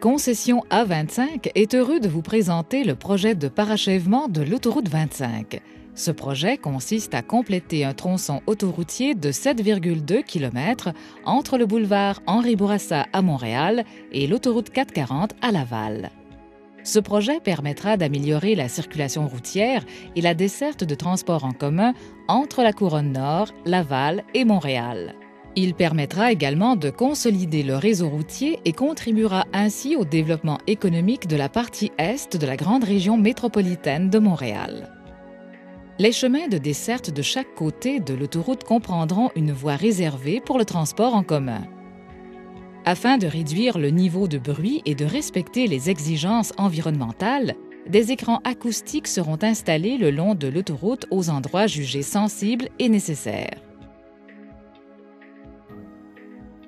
Concession A25 est heureux de vous présenter le projet de parachèvement de l'autoroute 25. Ce projet consiste à compléter un tronçon autoroutier de 7,2 km entre le boulevard Henri Bourassa à Montréal et l'autoroute 440 à Laval. Ce projet permettra d'améliorer la circulation routière et la desserte de transports en commun entre la Couronne Nord, Laval et Montréal. Il permettra également de consolider le réseau routier et contribuera ainsi au développement économique de la partie est de la grande région métropolitaine de Montréal. Les chemins de desserte de chaque côté de l'autoroute comprendront une voie réservée pour le transport en commun. Afin de réduire le niveau de bruit et de respecter les exigences environnementales, des écrans acoustiques seront installés le long de l'autoroute aux endroits jugés sensibles et nécessaires.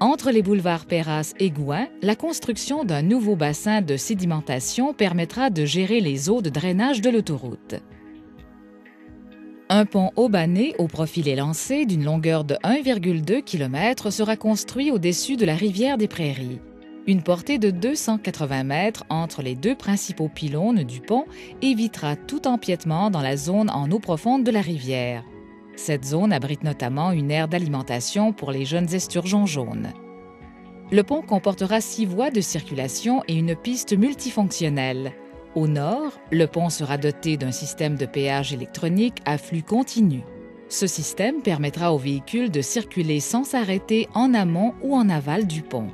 Entre les boulevards Perras et Gouin, la construction d'un nouveau bassin de sédimentation permettra de gérer les eaux de drainage de l'autoroute. Un pont haubané au profil élancé d'une longueur de 1,2 km sera construit au-dessus de la rivière des Prairies. Une portée de 280 mètres entre les deux principaux pylônes du pont évitera tout empiètement dans la zone en eau profonde de la rivière. Cette zone abrite notamment une aire d'alimentation pour les jeunes esturgeons jaunes. Le pont comportera 6 voies de circulation et une piste multifonctionnelle. Au nord, le pont sera doté d'un système de péage électronique à flux continu. Ce système permettra aux véhicules de circuler sans s'arrêter en amont ou en aval du pont.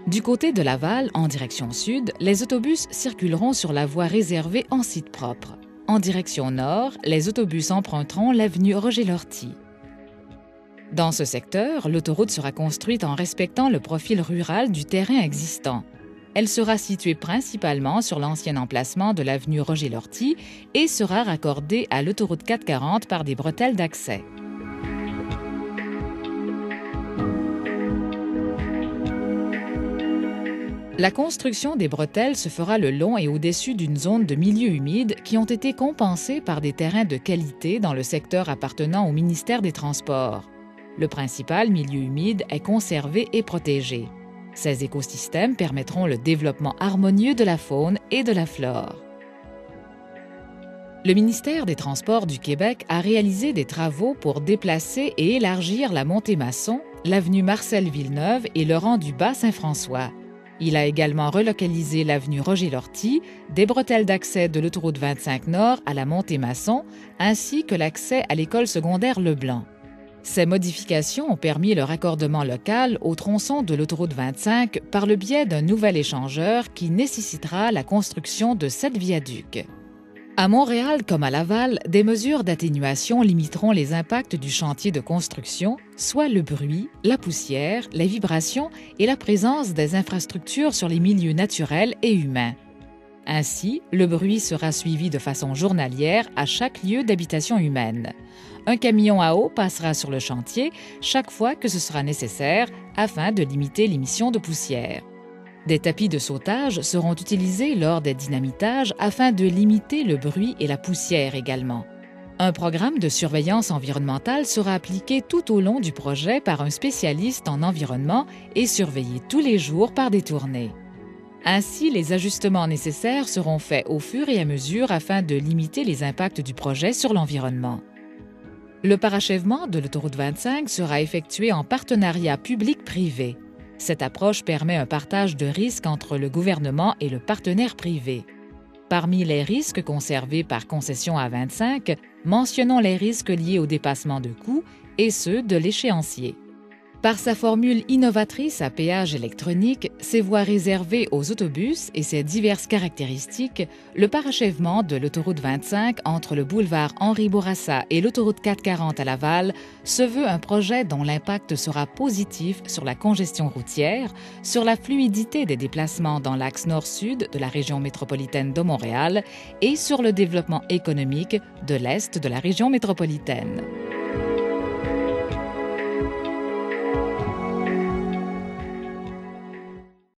Du côté de Laval, en direction sud, les autobus circuleront sur la voie réservée en site propre. En direction nord, les autobus emprunteront l'avenue Roger-Lortie. Dans ce secteur, l'autoroute sera construite en respectant le profil rural du terrain existant. Elle sera située principalement sur l'ancien emplacement de l'avenue Roger-Lortie et sera raccordée à l'autoroute 440 par des bretelles d'accès. La construction des bretelles se fera le long et au-dessus d'une zone de milieux humides qui ont été compensés par des terrains de qualité dans le secteur appartenant au ministère des Transports. Le principal milieu humide est conservé et protégé. Ces écosystèmes permettront le développement harmonieux de la faune et de la flore. Le ministère des Transports du Québec a réalisé des travaux pour déplacer et élargir la montée Masson, l'avenue Marcel-Villeneuve et le rang du Bas-Saint-François. Il a également relocalisé l'avenue Roger-Lortie, des bretelles d'accès de l'autoroute 25 Nord à la montée Masson, ainsi que l'accès à l'école secondaire Leblanc. Ces modifications ont permis le raccordement local au tronçon de l'autoroute 25 par le biais d'un nouvel échangeur qui nécessitera la construction de 7 viaducs. À Montréal comme à Laval, des mesures d'atténuation limiteront les impacts du chantier de construction, soit le bruit, la poussière, les vibrations et la présence des infrastructures sur les milieux naturels et humains. Ainsi, le bruit sera suivi de façon journalière à chaque lieu d'habitation humaine. Un camion à eau passera sur le chantier chaque fois que ce sera nécessaire afin de limiter l'émission de poussière. Des tapis de sautage seront utilisés lors des dynamitages afin de limiter le bruit et la poussière également. Un programme de surveillance environnementale sera appliqué tout au long du projet par un spécialiste en environnement et surveillé tous les jours par des tournées. Ainsi, les ajustements nécessaires seront faits au fur et à mesure afin de limiter les impacts du projet sur l'environnement. Le parachèvement de l'autoroute 25 sera effectué en partenariat public-privé. Cette approche permet un partage de risques entre le gouvernement et le partenaire privé. Parmi les risques conservés par concession A25, mentionnons les risques liés au dépassement de coûts et ceux de l'échéancier. Par sa formule innovatrice à péage électronique, ses voies réservées aux autobus et ses diverses caractéristiques, le parachèvement de l'autoroute 25 entre le boulevard Henri Bourassa et l'autoroute 440 à Laval se veut un projet dont l'impact sera positif sur la congestion routière, sur la fluidité des déplacements dans l'axe nord-sud de la région métropolitaine de Montréal et sur le développement économique de l'est de la région métropolitaine.